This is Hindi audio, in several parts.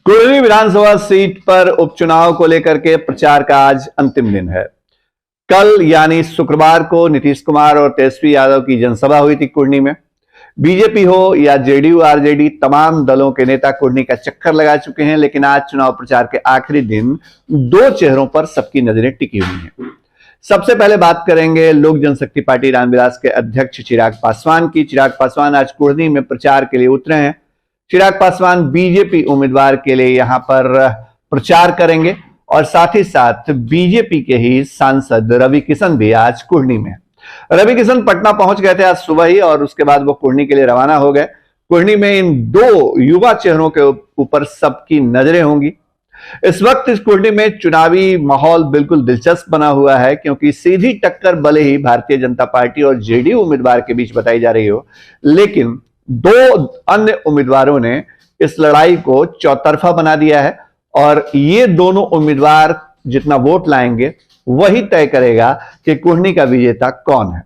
कुर्मी विधानसभा सीट पर उपचुनाव को लेकर के प्रचार का आज अंतिम दिन है। कल यानी शुक्रवार को नीतीश कुमार और तेजस्वी यादव की जनसभा हुई थी कुर्नी में। बीजेपी हो या जेडीयू आरजेडी, तमाम दलों के नेता कुर्नी का चक्कर लगा चुके हैं, लेकिन आज चुनाव प्रचार के आखिरी दिन दो चेहरों पर सबकी नजरें टिकी हुई हैं। सबसे पहले बात करेंगे लोक जनशक्ति पार्टी रामविलास के अध्यक्ष चिराग पासवान की। चिराग पासवान आज कुर्नी में प्रचार के लिए उतरे हैं। चिराग पासवान बीजेपी उम्मीदवार के लिए यहां पर प्रचार करेंगे और साथ ही साथ बीजेपी के ही सांसद रवि किशन भी आज कुर्नी में। रवि किशन पटना पहुंच गए थे आज सुबह ही और उसके बाद वो कुर्नी के लिए रवाना हो गए। कुर्नी में इन दो युवा चेहरों के ऊपर सबकी नजरें होंगी। इस वक्त इस कुर्नी में चुनावी माहौल बिल्कुल दिलचस्प बना हुआ है, क्योंकि सीधी टक्कर भले ही भारतीय जनता पार्टी और जेडीयू उम्मीदवार के बीच बताई जा रही हो, लेकिन दो अन्य उम्मीदवारों ने इस लड़ाई को चौतरफा बना दिया है और ये दोनों उम्मीदवार जितना वोट लाएंगे वही तय करेगा कि कुर्नी का विजेता कौन है।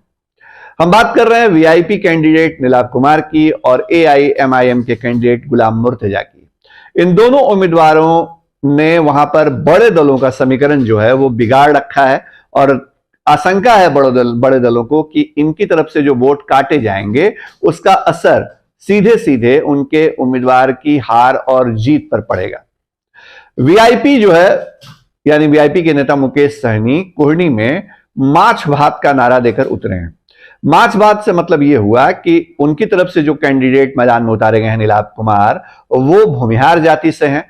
हम बात कर रहे हैं वीआईपी कैंडिडेट नीलाभ कुमार की और एआईएमआईएम के कैंडिडेट गुलाम मुर्तजा की। इन दोनों उम्मीदवारों ने वहां पर बड़े दलों का समीकरण जो है वो बिगाड़ रखा है और आशंका है बड़े दलों को कि इनकी तरफ से जो वोट काटे जाएंगे उसका असर सीधे सीधे उनके उम्मीदवार की हार और जीत पर पड़ेगा। वीआईपी जो है यानी वीआईपी के नेता मुकेश सहनी कुर्नी में माछ भात का नारा देकर उतरे हैं। माछ भात से मतलब यह हुआ कि उनकी तरफ से जो कैंडिडेट मैदान में उतारे गए हैं नीलाभ कुमार, वो भूमिहार जाति से हैं।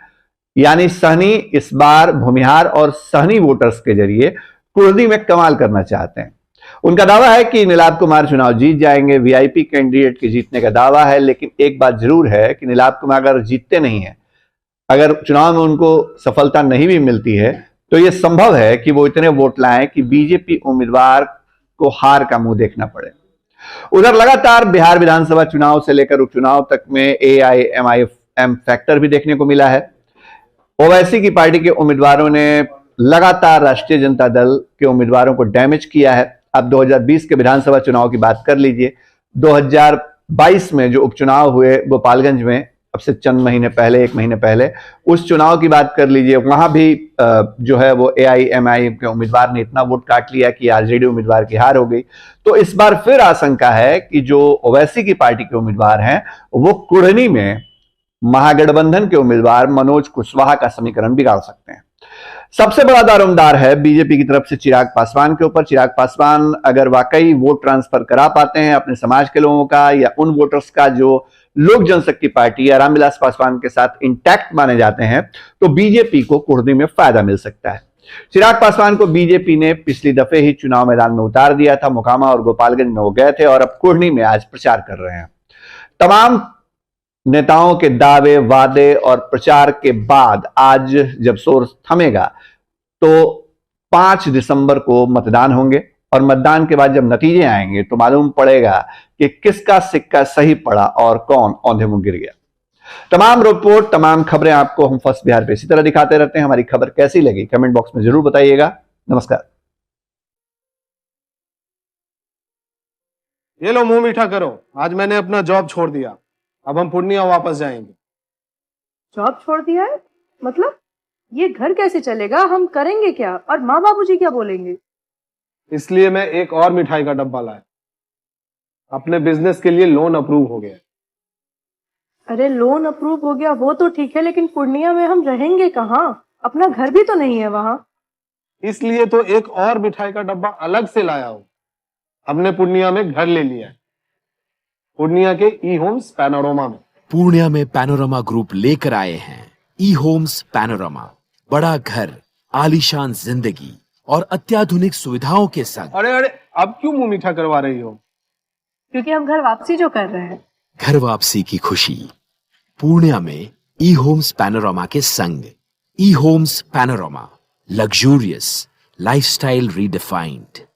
यानी सहनी इस बार भूमिहार और सहनी वोटर्स के जरिए कुर्नी में कमाल करना चाहते हैं। उनका दावा है कि नीलाभ कुमार चुनाव जीत जाएंगे। वीआईपी कैंडिडेट के जीतने का दावा है, लेकिन एक बात जरूर है कि नीलाभ कुमार अगर जीतते नहीं है, अगर चुनाव में उनको सफलता नहीं भी मिलती है, तो यह संभव है कि वो इतने वोट लाएं कि बीजेपी उम्मीदवार को हार का मुंह देखना पड़े। उधर लगातार बिहार विधानसभा चुनाव से लेकर उपचुनाव तक में एआईएमआईएम फैक्टर भी देखने को मिला है। ओवैसी की पार्टी के उम्मीदवारों ने लगातार राष्ट्रीय जनता दल के उम्मीदवारों को डैमेज किया है। अब 2020 के विधानसभा चुनाव की बात कर लीजिए। 2022 में जो उपचुनाव हुए गोपालगंज में, अब से चंद महीने पहले, एक महीने पहले, उस चुनाव की बात कर लीजिए। वहां भी जो है वो एआईएमआईएम के उम्मीदवार ने इतना वोट काट लिया कि आरजेडी उम्मीदवार की हार हो गई। तो इस बार फिर आशंका है कि जो ओवैसी की पार्टी के उम्मीदवार हैं वो कुर्नी में महागठबंधन के उम्मीदवार मनोज कुशवाहा का समीकरण बिगाड़ सकते हैं। सबसे बड़ा दारोमदार है बीजेपी की तरफ से चिराग पासवान के ऊपर। चिराग पासवान अगर वाकई वोट ट्रांसफर करा पाते हैं अपने समाज के लोगों का या उन वोटर्स का जो लोक जनशक्ति पार्टी या रामविलास पासवान के साथ इंटैक्ट माने जाते हैं, तो बीजेपी को कुर्नी में फायदा मिल सकता है। चिराग पासवान को बीजेपी ने पिछली दफे ही चुनाव मैदान में उतार दिया था। मोकामा और गोपालगंज में वो गए थे और अब कुर्नी में आज प्रचार कर रहे हैं। तमाम नेताओं के दावे, वादे और प्रचार के बाद आज जब शोर थमेगा तो 5 दिसंबर को मतदान होंगे और मतदान के बाद जब नतीजे आएंगे तो मालूम पड़ेगा कि किसका सिक्का सही पड़ा और कौन औंधे मुंह गिर गया। तमाम रिपोर्ट, तमाम खबरें आपको हम फर्स्ट बिहार पे इसी तरह दिखाते रहते हैं। हमारी खबर कैसी लगी कमेंट बॉक्स में जरूर बताइएगा। नमस्कार। ये लो मुंह मीठा करो, आज मैंने अपना जॉब छोड़ दिया। अब हम पूर्णिया वापस जाएंगे। जॉब छोड़ दिया है? मतलब ये घर कैसे चलेगा? हम करेंगे क्या? और माँ बाबूजी क्या बोलेंगे? इसलिए मैं एक और मिठाई का डब्बा लाया। अपने बिजनेस के लिए लोन अप्रूव हो गया। अरे लोन अप्रूव हो गया वो तो ठीक है, लेकिन पूर्णिया में हम रहेंगे कहाँ? अपना घर भी तो नहीं है वहां। इसलिए तो एक और मिठाई का डब्बा अलग से लाया हूं। हमने पूर्णिया में घर ले लिया है, पूर्णिया के ई होम्स पैनोरमा में। पूर्णिया में पैनोरमा ग्रुप लेकर आए हैं ई होम्स पैनोरमा। बड़ा घर, आलीशान जिंदगी और अत्याधुनिक सुविधाओं के संग। अरे अरे, अब क्यों मुंह मीठा करवा रही हो? क्योंकि हम घर वापसी जो कर रहे हैं। घर वापसी की खुशी पूर्णिया में ई होम्स पैनोरमा के संग। ई homes panorama, luxurious lifestyle redefined.